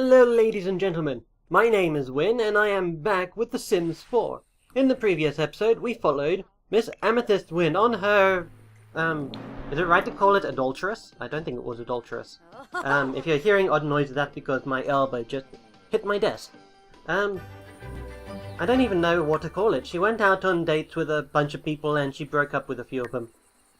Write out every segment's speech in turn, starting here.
Hello ladies and gentlemen, my name is Wynn and I am back with The Sims 4. In the previous episode we followed Miss Amethyst Wynn on her, is it right to call it adulterous? I don't think it was adulterous. If you're hearing odd noises, that's because my elbow just hit my desk. I don't even know what to call it. She went out on dates with a bunch of people and she broke up with a few of them.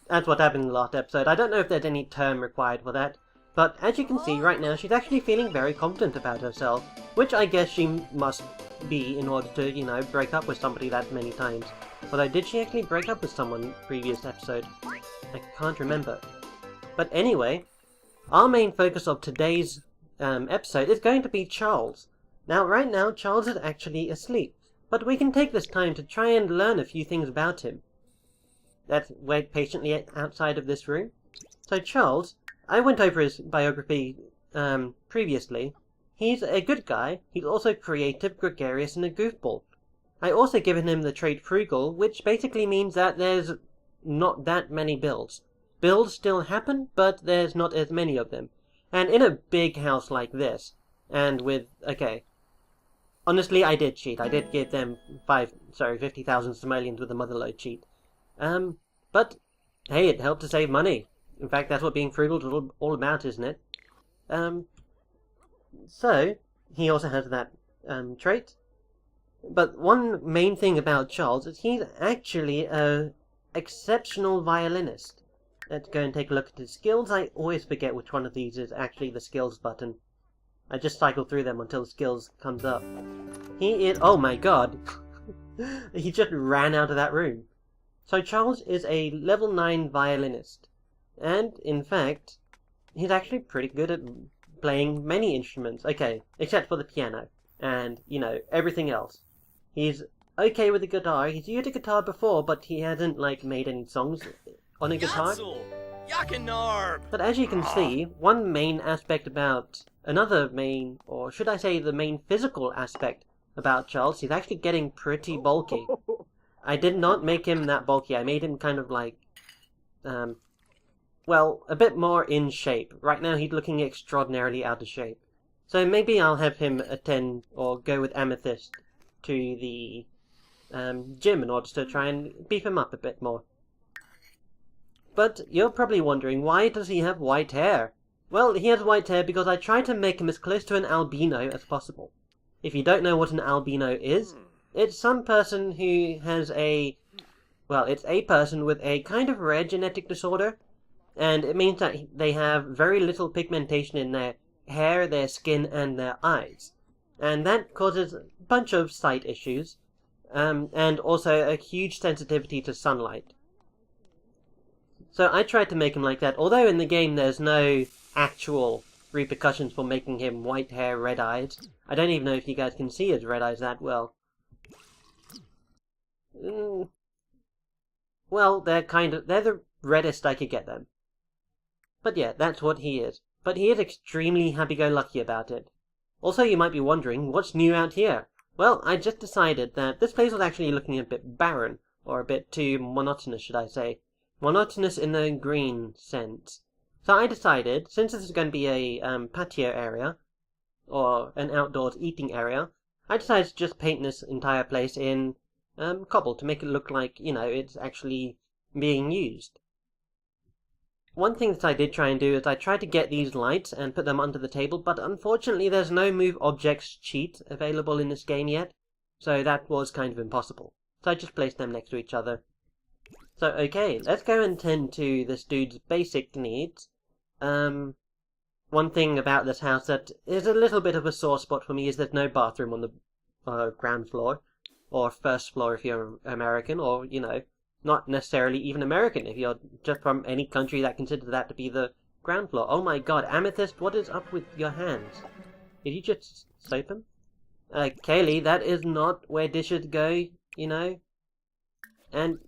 That's what happened in the last episode. I don't know if there's any term required for that. But as you can see right now, she's actually feeling very confident about herself, which I guess she must be in order to, break up with somebody that many times. Although, did she actually break up with someone previous episode? I can't remember. But anyway, our main focus of today's episode is going to be Charles. Now, right now, Charles is actually asleep, but we can take this time to try and learn a few things about him. Let's wait patiently outside of this room. So Charles, I went over his biography previously. He's a good guy. He's also creative, gregarious, and a goofball. I also given him the trait frugal, which basically means that there's not that many builds. Builds still happen, but there's not as many of them. And in a big house like this, and with, honestly, I did cheat. I did give them 50,000 simoleons with a motherlode cheat. But, hey, it helped to save money. In fact, that's what being frugal is all about, isn't it? So, he also has that trait. But one main thing about Charles is he's actually an exceptional violinist. Let's go and take a look at his skills. I always forget which one of these is actually the skills button. I just cycle through them until skills comes up. He is... oh my god! He just ran out of that room. So Charles is a level 9 violinist. And, in fact, he's actually pretty good at playing many instruments. Okay, except for the piano. And, everything else. He's okay with the guitar. He's used a guitar before, but he hasn't, made any songs on a guitar. But as you can see, one main aspect about... another main, or should I say the main physical aspect about Charles, he's actually getting pretty bulky. I did not make him that bulky. I made him kind of well, a bit more in shape. Right now he's looking extraordinarily out of shape. So maybe I'll have him attend or go with Amethyst to the gym in order to try and beef him up a bit more. But you're probably wondering, why does he have white hair? Well, he has white hair because I tried to make him as close to an albino as possible. If you don't know what an albino is, it's some person who has it's a person with a kind of rare genetic disorder. And it means that they have very little pigmentation in their hair, their skin, and their eyes. And that causes a bunch of sight issues, and also a huge sensitivity to sunlight. So I tried to make him like that, although in the game there's no actual repercussions for making him white hair, red eyes. I don't even know if you guys can see his red eyes that well. Well, they're the reddest I could get them. But yeah, that's what he is. But he is extremely happy-go-lucky about it. Also, you might be wondering, what's new out here? Well, I just decided that this place was actually looking a bit barren, or a bit too monotonous, should I say. Monotonous in the green sense. So I decided, since this is going to be a patio area, or an outdoors eating area, I decided to just paint this entire place in cobble to make it look like, it's actually being used. One thing that I did try and do is I tried to get these lights and put them under the table, but unfortunately there's no move objects cheat available in this game yet, so that was kind of impossible. So I just placed them next to each other. So okay, let's go and tend to this dude's basic needs. One thing about this house that is a little bit of a sore spot for me is there's no bathroom on the ground floor, or first floor if you're American, or, not necessarily even American if you're just from any country that considers that to be the ground floor. Oh my god, Amethyst, what is up with your hands? Did you just soap them? Caley, that is not where dishes go, And,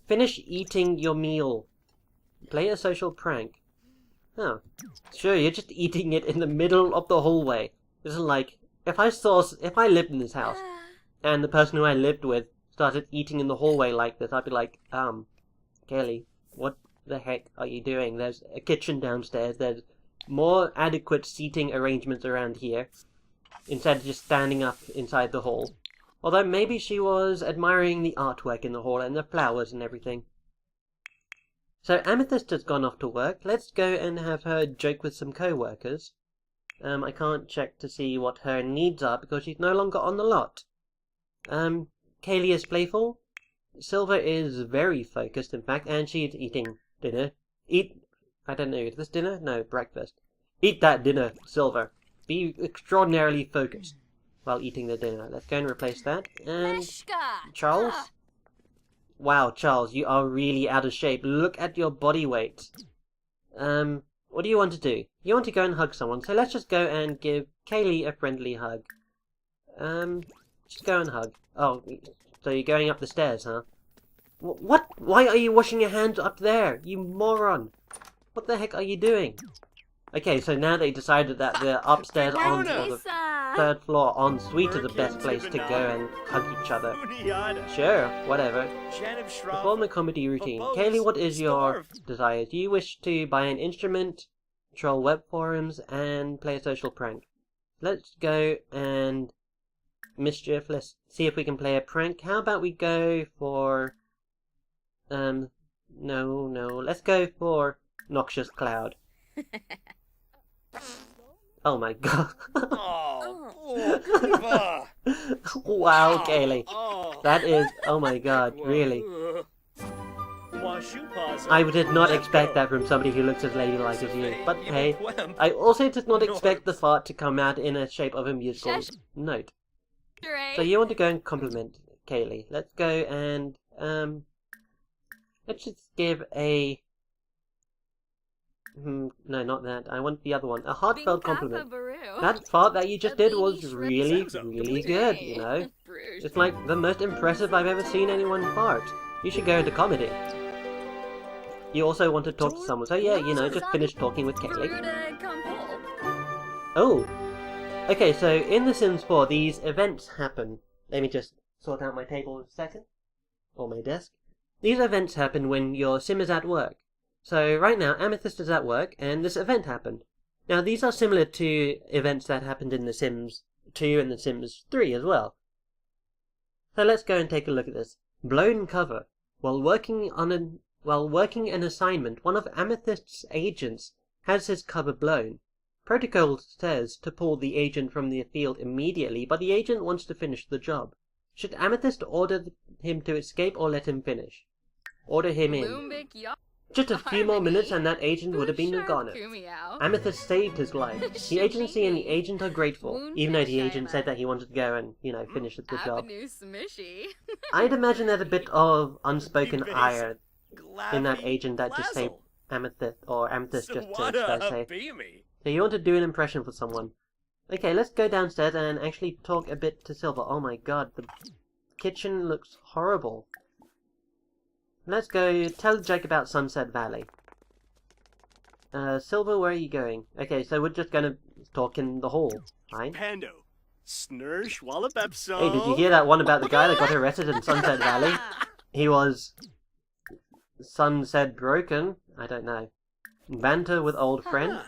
finish eating your meal. Play a social prank. Oh, sure, you're just eating it in the middle of the hallway. This is like, if I lived in this house, and the person who I lived with started eating in the hallway like this, I'd be like, Caley, what the heck are you doing? There's a kitchen downstairs, there's more adequate seating arrangements around here. instead of just standing up inside the hall. Although maybe she was admiring the artwork in the hall and the flowers and everything. So Amethyst has gone off to work. Let's go and have her joke with some co-workers. I can't check to see what her needs are because she's no longer on the lot. Caley is playful. Silver is very focused, in fact, and she's eating dinner. I don't know, is this dinner? No, breakfast. Eat that dinner, Silver. Be extraordinarily focused while eating the dinner. Let's go and replace that. And Charles? Wow, Charles, you are really out of shape. Look at your body weight. What do you want to do? You want to go and hug someone, so let's just go and give Caley a friendly hug. Just go and hug. Oh, so you're going up the stairs, huh? What? Why are you washing your hands up there, you moron? What the heck are you doing? Okay, so now they decided that the upstairs on the third floor ensuite is the best place to go and hug each other. Sure, whatever. Perform a comedy routine. Caley, what is your desire? Do you wish to buy an instrument, troll web forums, and play a social prank? Let's go and mischief. Let's see if we can play a prank. How about we go for... no. Let's go for Noxious Cloud. Oh my god. Wow, Caley. That is... oh my god, really. I did not expect that from somebody who looks as ladylike as you. But hey, I also did not expect the fart to come out in a shape of a musical note. So you want to go and compliment Caley. Let's go and... let's just give a... no, not that. I want the other one. A heartfelt compliment. That fart that you just did was really, really good, you know? It's like the most impressive I've ever seen anyone fart. You should go into comedy. You also want to talk to someone, so yeah, you know, just finish talking with Caley. Oh! Okay, so in The Sims 4, these events happen. Let me just sort out my table a second. Or my desk. These events happen when your sim is at work. So right now, Amethyst is at work, and this event happened. Now, these are similar to events that happened in The Sims 2 and The Sims 3 as well. So let's go and take a look at this. Blown cover. While working an assignment, one of Amethyst's agents has his cover blown. Protocol says to pull the agent from the field immediately, but the agent wants to finish the job. Should Amethyst order him to escape or let him finish? Order him in. Just a few more minutes and that agent would have been gone. Amethyst saved his life. The agency and the agent are grateful, even though the agent said that he wanted to go and, you know, finish the job. I'd imagine there's a bit of unspoken ire in that agent that just saved Amethyst, or Amethyst just to say. So you want to do an impression for someone. Okay, let's go downstairs and actually talk a bit to Silver. Oh my god, the kitchen looks horrible. Let's go tell Jake about Sunset Valley. Silver, where are you going? Okay, so we're just gonna talk in the hall, right? Hey, did you hear that one about the guy that got arrested in Sunset Valley? He was... Sunset broken? I don't know. Banter with old friend?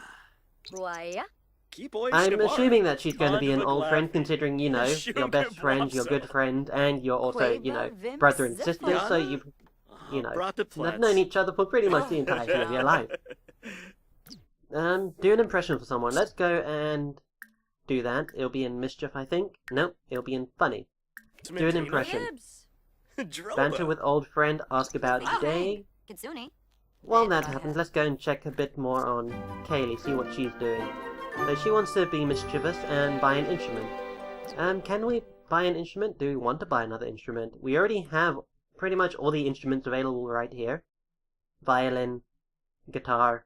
I'm assuming that she's going to be an old friend, considering, you know, your best friend, your good friend, and you're also, you know, brother and sister, so you've... you know, they've known each other for pretty much the entirety of your life. Do an impression for someone. Let's go and do that. It'll be in mischief, I think. Nope, it'll be in funny. Do an impression. Banter with old friend, ask about your day. While that happens, let's go and check a bit more on Caley, see what she's doing. So she wants to be mischievous and buy an instrument. Can we buy an instrument? Do we want to buy another instrument? We already have pretty much all the instruments available right here. Violin, guitar,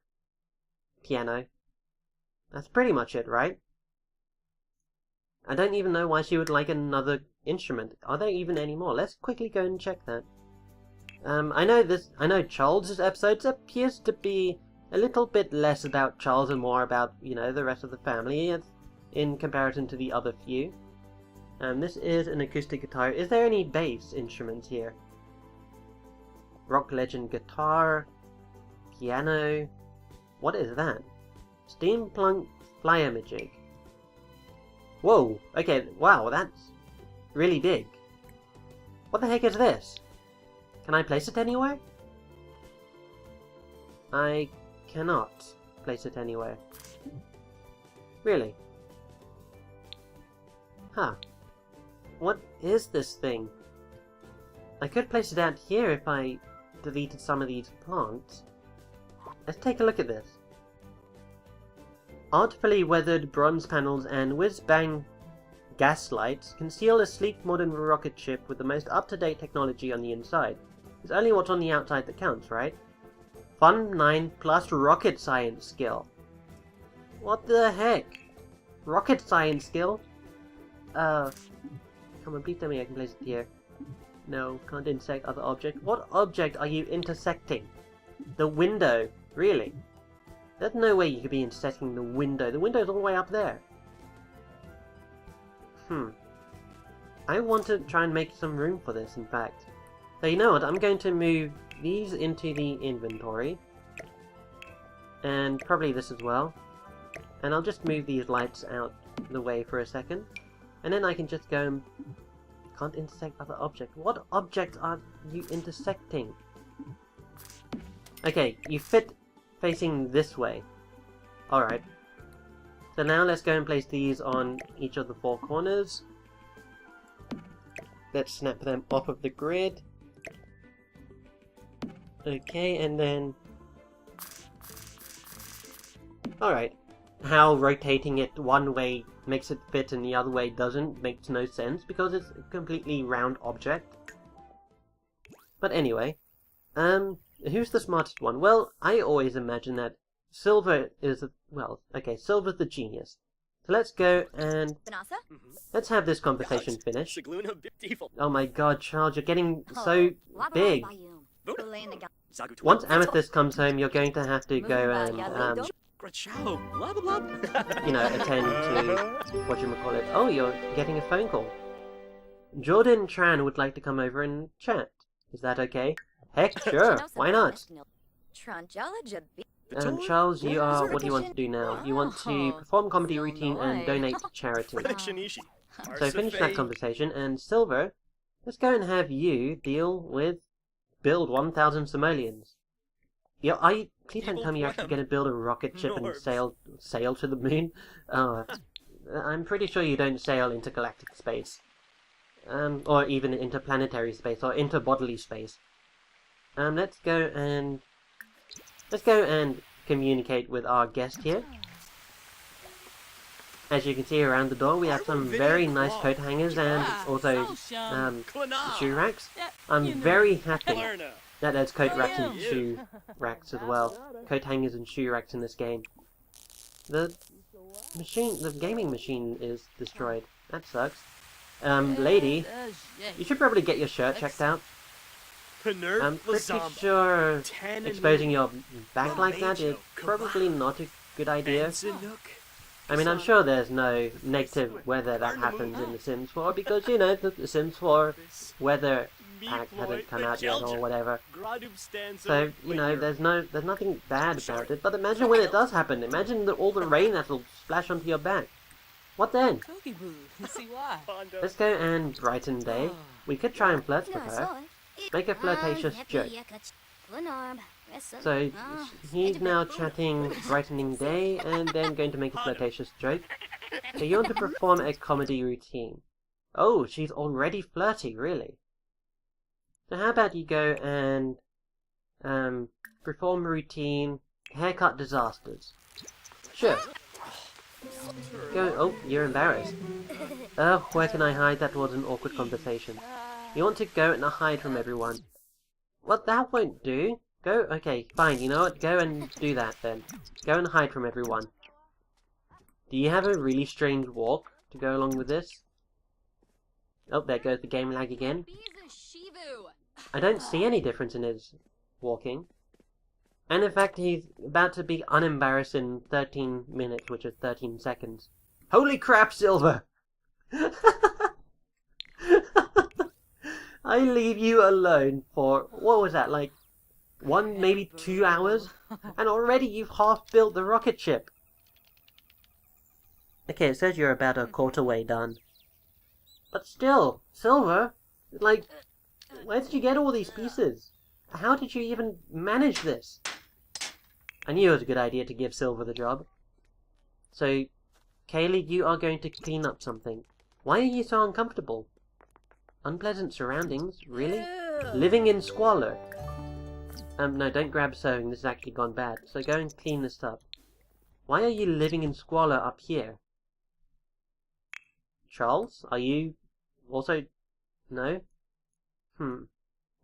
piano. That's pretty much it, right? I don't even know why she would like another instrument. Are there even any more? Let's quickly go and check that. I know Charles' episodes appears to be a little bit less about Charles and more about, you know, the rest of the family in comparison to the other few. This is an acoustic guitar. Is there any bass instruments here? Rock Legend guitar, piano. What is that? Steampunk Flyamajig. Whoa, okay, wow, that's really big. What the heck is this? Can I place it anywhere? I cannot place it anywhere. Really? Huh. What is this thing? I could place it out here if I deleted some of these plants. Let's take a look at this. Artfully weathered bronze panels and whiz-bang gas lights conceal a sleek modern rocket ship with the most up-to-date technology on the inside. It's only what's on the outside that counts, right? Fun 9 plus rocket science skill. What the heck? Rocket science skill? Come on, please tell me I can place it here. No, can't intersect other object. What object are you intersecting? The window. Really? There's no way you could be intersecting the window. The window's all the way up there. I want to try and make some room for this, in fact. So you know what, I'm going to move these into the inventory. And probably this as well. And I'll just move these lights out the way for a second. And then I can just go and... Can't intersect other object. What object are you intersecting? Okay, you fit facing this way. Alright. So now let's go and place these on each of the 4 corners. Let's snap them off of the grid. Okay, and then... Alright. How rotating it one way makes it fit and the other way doesn't makes no sense because it's a completely round object. But anyway, who's the smartest one? Well, I always imagine that Silver is, Silver's the genius. So let's go and let's have this conversation finished. Oh my god, Charles, you're getting so big. Once Amethyst comes home, you're going to have to go and, you know, attend to, whatchamacallit. Oh, you're getting a phone call. Jordan Tran would like to come over and chat. Is that okay? Heck, sure, why not? Charles, what do you want to do now? You want to perform comedy routine and donate to charity. So finish that conversation, and Silver, let's go and have you build 1,000 simoleons. Please don't tell me you're actually going to build a rocket ship and sail to the moon. Oh, I'm pretty sure you don't sail intergalactic space. Or even interplanetary space, or interbodily space. Let's go and communicate with our guest here. As you can see around the door, we have some very nice coat hangers and also shoe racks. I'm very happy that there's coat racks and shoe racks as well. Coat hangers and shoe racks in this game. The gaming machine is destroyed. That sucks. Lady, you should probably get your shirt checked out. I'm pretty sure exposing your back like that is probably not a good idea. I mean, I'm sure there's no negative weather that happens in The Sims 4 because, you know, the Sims 4 weather pack hasn't come out yet or whatever. So, you know, there's nothing bad about it. But imagine when it does happen. Imagine all the rain that'll splash onto your back. What then? Let's go and brighten day. We could try and flirt with her. Make a flirtatious joke. So, he's now chatting brightening day, and then going to make a flirtatious joke. So you want to perform a comedy routine. Oh, she's already flirty, really. So how about you go and, perform a routine, haircut disasters. Sure. Oh, you're embarrassed. Where can I hide? That was an awkward conversation. You want to go and hide from everyone. Well, that won't do. Okay, fine, you know what? Go and do that then. Go and hide from everyone. Do you have a really strange walk to go along with this? Oh, there goes the game lag again. I don't see any difference in his walking. And in fact, he's about to be unembarrassed in 13 minutes, which is 13 seconds. Holy crap, Silver! I leave you alone for, what was that, like 1, maybe 2 hours? And already you've half built the rocket ship. Okay, it says you're about a quarter way done. But still, Silver, like, where did you get all these pieces? How did you even manage this? I knew it was a good idea to give Silver the job. So, Caley, you are going to clean up something. Why are you so uncomfortable? Unpleasant surroundings? Really? Living in squalor? No, don't grab sewing, this has actually gone bad. So go and clean this up. Why are you living in squalor up here? Charles, are you also... No?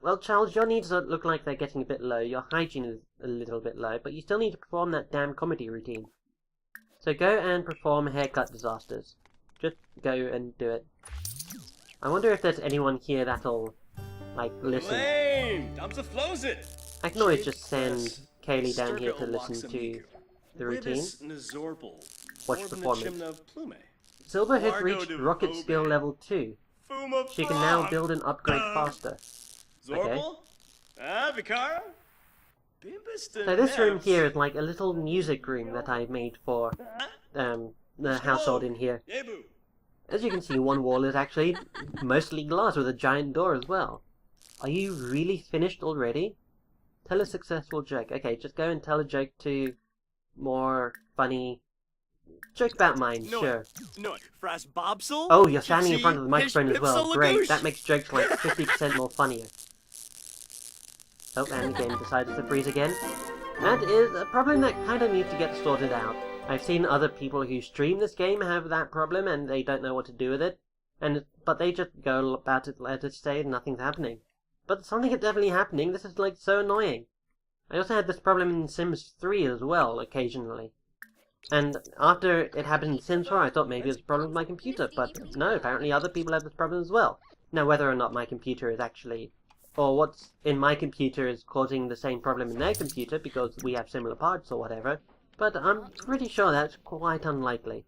Well, Charles, your needs look like they're getting a bit low. Your hygiene is a little bit low, but you still need to perform that damn comedy routine. So go and perform haircut disasters. Just go and do it. I wonder if there's anyone here that'll, like, listen. I can always just send Caley down here to listen to the routine. Watch performance. Silver has reached rocket skill level 2. She can now build and upgrade faster. Okay. So this room here is like a little music room that I made for the household in here. As you can see, one wall is actually mostly glass with a giant door as well. Are you really finished already? Tell a successful joke. Okay, just go and tell a joke to more funny... Joke about mine, sure. Oh, you're standing in front of the microphone as well. Great, that makes jokes like 50% more funnier. Oh, and the game decided to freeze again. That is a problem that kind of needs to get sorted out. I've seen other people who stream this game have that problem and they don't know what to do with it. But they just go about it, let it say nothing's happening. But something is definitely happening. This is like so annoying. I also had this problem in Sims 3 as well, occasionally. And after it happened in Sims 4, I thought maybe it was a problem with my computer, but no, apparently other people have this problem as well. Now, whether or not my computer is actually, or what's in my computer is causing the same problem in their computer because we have similar parts or whatever, but I'm pretty sure that's quite unlikely.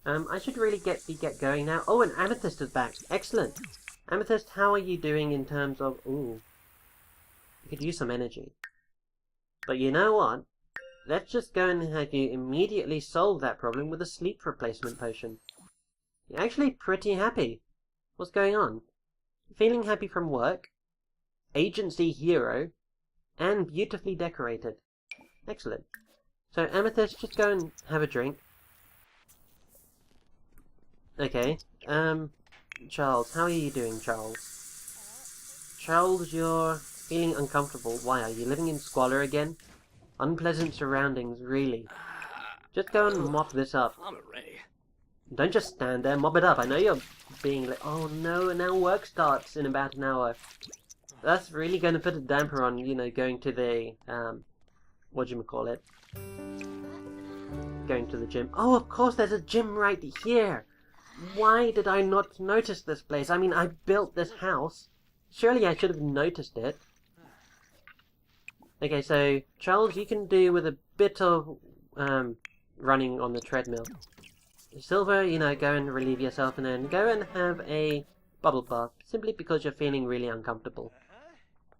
I should really get going now. Oh, and Amethyst is back. Excellent. Amethyst, how are you doing in terms of... Ooh. You could use some energy. But you know what? Let's just go and have you immediately solve that problem with a sleep replacement potion. You're actually pretty happy. What's going on? Feeling happy from work, agency hero, and beautifully decorated. Excellent. So Amethyst, just go and have a drink. Okay. Charles, how are you doing, Charles? Charles, you're feeling uncomfortable. Why, are you living in squalor again? Unpleasant surroundings, really. Just go and mop this up. Don't just stand there, mop it up. I know you're being like, oh no, now work starts in about an hour. That's really going to put a damper on, you know, going to the, whatchamacallit? Going to the gym. Oh, of course, there's a gym right here! Why did I not notice this place? I mean, I built this house. Surely I should have noticed it. Okay, so, Charles, you can do with a bit of, running on the treadmill. Silver, you know, go and relieve yourself and then go and have a bubble bath, simply because you're feeling really uncomfortable.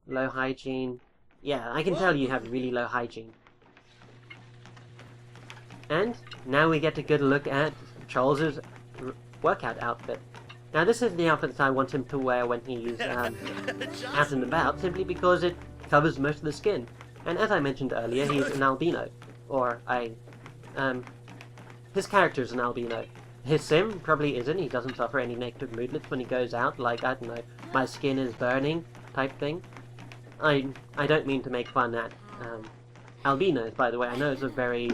Low hygiene. Yeah, I can tell you have really low hygiene. And now we get a good look at Charles's workout outfit. Now this is the outfit that I want him to wear when he's out and about, simply because it covers most of the skin. And as I mentioned earlier, he's an albino. Or his character's an albino. His sim probably isn't. He doesn't suffer any negative moodlets when he goes out, like, I don't know, my skin is burning type thing. I don't mean to make fun at albinos, by the way. I know it's a very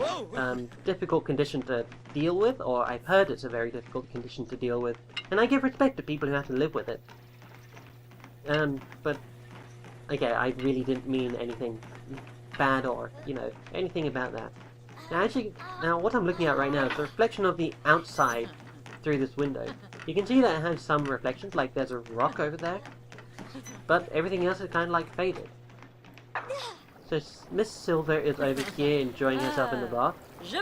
difficult condition to deal with, or I've heard it's a very difficult condition to deal with, and I give respect to people who have to live with it. But, okay, I really didn't mean anything bad or, you know, anything about that. Now what I'm looking at right now is the reflection of the outside through this window. You can see that it has some reflections, like there's a rock over there, but everything else is kind of like faded. So Miss Silver is over here enjoying herself in the bath.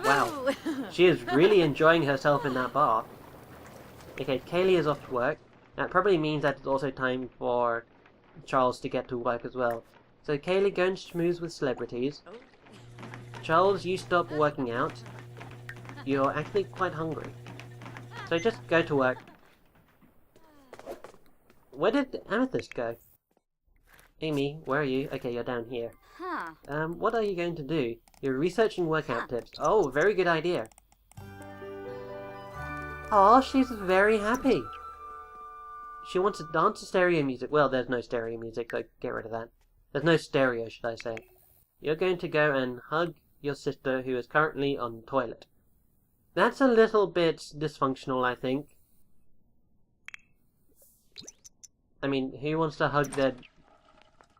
Wow, she is really enjoying herself in that bath. Okay, Caley is off to work. That probably means that it's also time for Charles to get to work as well. So Caley, go and schmooze with celebrities. Charles, you stop working out. you're actually quite hungry. So just go to work. Where did Amethyst go? Amy, where are you? Okay, you're down here. What are you going to do? You're researching workout tips. Oh, very good idea. Oh, she's very happy. She wants to dance to stereo music. Well, there's no stereo music, so get rid of that. There's no stereo, should I say. You're going to go and hug your sister, who is currently on the toilet. That's a little bit dysfunctional, I think. I mean, who wants to hug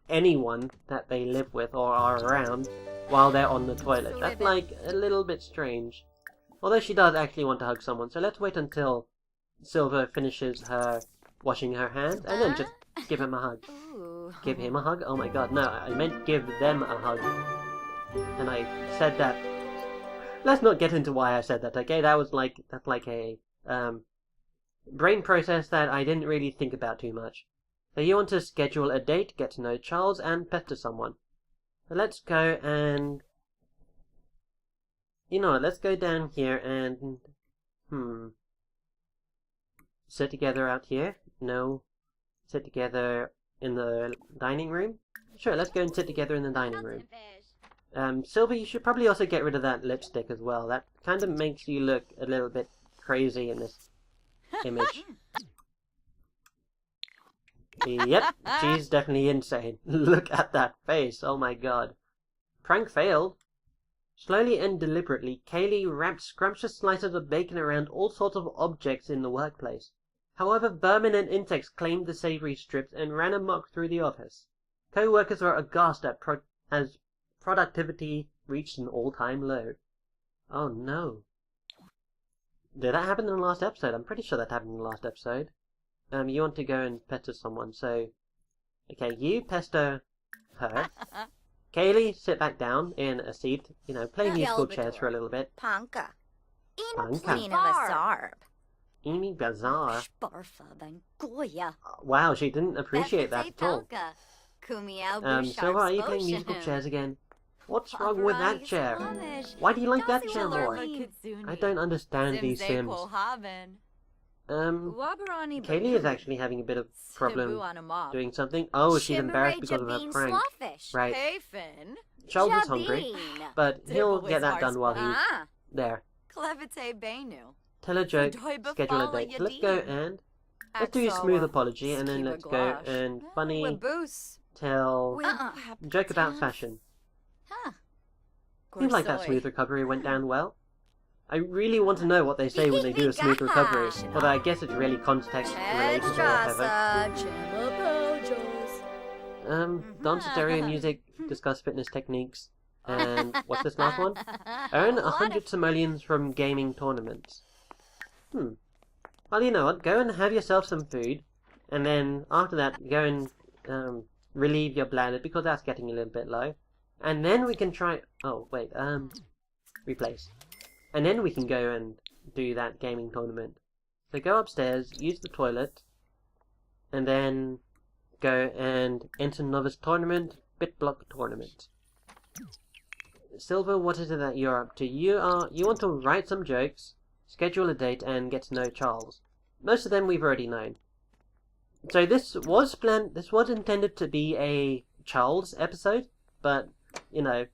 anyone that they live with or are around while they're on the toilet? That's like a little bit strange. Although she does actually want to hug someone, so let's wait until Silver finishes her washing her hands and then just give him a hug. Give him a hug? Oh my god, no, I meant give them a hug. And I said that. Let's not get into why I said that, okay? That's like a brain process that I didn't really think about too much. So you want to schedule a date, get to know Charles, and pester someone. So let's go and... You know what, let's go down here and... Sit together out here? No. Sit together in the dining room? Sure, let's go and sit together in the dining room. Silver, you should probably also get rid of that lipstick as well. That kind of makes you look a little bit crazy in this image. Yep, she's definitely insane. Look at that face, oh my god. Prank failed. Slowly and deliberately, Caley wrapped scrumptious slices of bacon around all sorts of objects in the workplace. However, vermin and insects claimed the savory strips and ran amok through the office. Co-workers were aghast as productivity reached an all-time low. Oh no. Did that happen in the last episode? I'm pretty sure that happened in the last episode. You want to go and pester someone, so... Okay, you pester her. Caley, sit back down in a seat. You know, play musical chairs for a little bit. Panka. Panka. Amy Bazaar. Wow, she didn't appreciate that at all. Silver, are you playing musical chairs again? What's wrong with that chair? Why do you like that chair more? I don't understand these Sims. Caley is actually having a bit of problem doing something. Oh, she's embarrassed because of her prank. Right. Charles is hungry, but he'll get that done while he's there. Tell a joke, schedule a date. Let's go and... Let's do a smooth apology, and then let's go and funny tell... Joke about fashion. Seems like that smooth recovery went down well. I really want to know what they say when they do a smooth recovery, although I guess it's really context related or whatever. Dance stereo music, discuss fitness techniques, and what's this last one? Earn 100 simoleons from gaming tournaments. Well, you know what, go and have yourself some food, and then after that go and relieve your bladder, because that's getting a little bit low. And then we can try... Oh, wait, replace. And then we can go and do that gaming tournament. So go upstairs, use the toilet, and then go and enter novice tournament, bitblock tournament. Silver, what is it that you're up to? You want to write some jokes, schedule a date, and get to know Charles. Most of them we've already known. So this was intended to be a Charles episode, but, you know,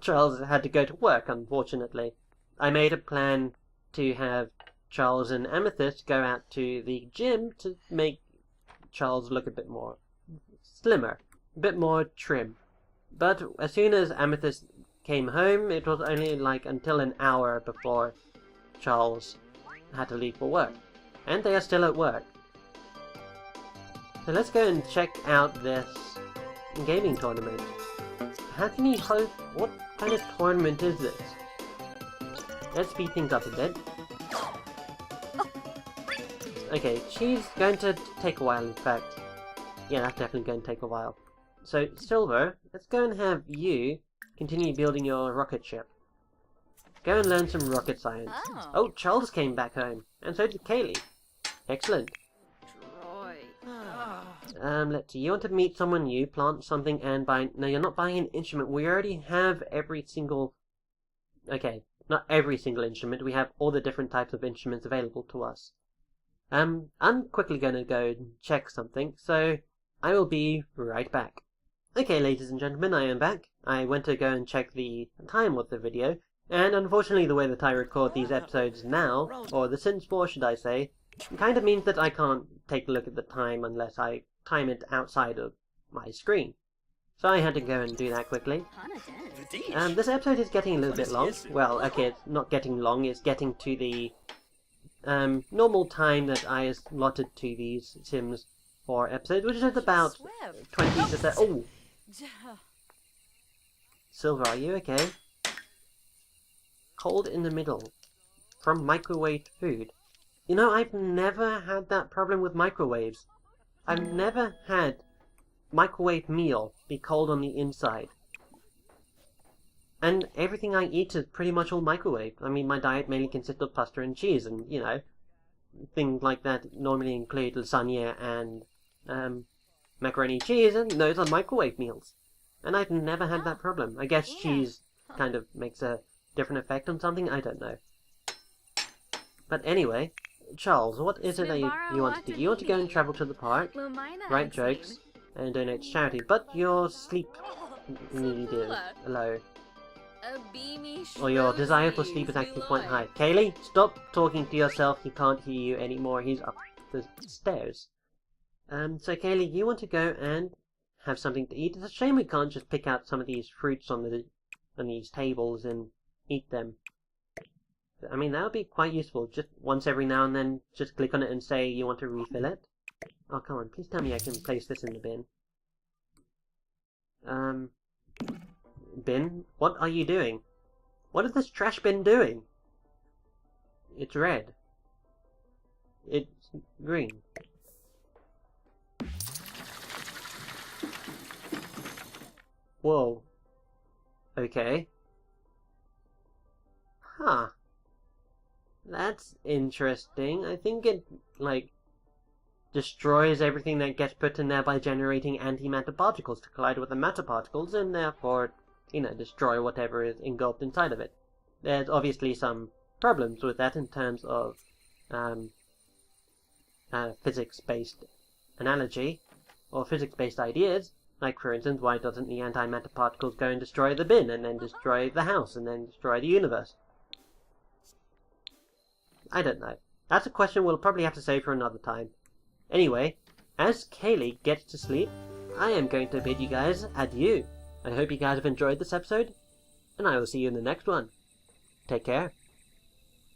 Charles had to go to work, unfortunately. I made a plan to have Charles and Amethyst go out to the gym to make Charles look a bit more slimmer, a bit more trim. But as soon as Amethyst came home, it was only like until an hour before Charles had to leave for work. And they are still at work. So let's go and check out this gaming tournament. How can you host... What kind of tournament is this? Let's speed things up a bit. Okay, she's going to take a while, in fact. Yeah, that's definitely going to take a while. So, Silver, let's go and have you continue building your rocket ship. Go and learn some rocket science. Oh, Charles came back home. And so did Caley. Excellent. Let's see. You want to meet someone new, plant something, and buy... No, you're not buying an instrument. We already have every single... Okay, not every single instrument. We have all the different types of instruments available to us. I'm quickly going to go and check something, so I will be right back. Okay, ladies and gentlemen, I am back. I went to go and check the time of the video, and unfortunately the way that I record these episodes now, or the Sims 4 should I say, kind of means that I can't take a look at the time unless I time it outside of my screen. So I had to go and do that quickly. This episode is getting a little bit long. Well, okay, it's not getting long, it's getting to the normal time that I allotted to these Sims 4 episodes, which is about 20 to 30. Oh! Silver, are you okay? Cold in the middle. From microwaved food. You know, I've never had that problem with microwaves. I've never had microwave meal be cold on the inside. And everything I eat is pretty much all microwave. I mean, my diet mainly consists of pasta and cheese, and, you know, things like that normally include lasagna and macaroni and cheese, and those are microwave meals. And I've never had that problem. I guess cheese kind of makes a different effect on something, I don't know. But anyway, Charles, what is it that you want to do? You want to go and travel to the park, write jokes, and donate to charity, but your sleep need is low. Or your desire for sleep is actually quite high. Caley, stop talking to yourself, he can't hear you anymore, he's up the stairs. So Caley, you want to go and have something to eat. It's a shame we can't just pick out some of these fruits on these tables and eat them. I mean, that would be quite useful. Just once every now and then, just click on it and say you want to refill it. Oh, come on, please tell me I can place this in the bin. Bin? What are you doing? What is this trash bin doing? It's red. It's green. Whoa. Okay. Huh. That's interesting. I think it, like, destroys everything that gets put in there by generating antimatter particles to collide with the matter particles, and therefore, you know, destroy whatever is engulfed inside of it. There's obviously some problems with that in terms of physics-based analogy, or physics-based ideas. Like, for instance, why doesn't the antimatter particles go and destroy the bin, and then destroy the house, and then destroy the universe? I don't know. That's a question we'll probably have to save for another time. Anyway, as Caley gets to sleep, I am going to bid you guys adieu. I hope you guys have enjoyed this episode, and I will see you in the next one. Take care.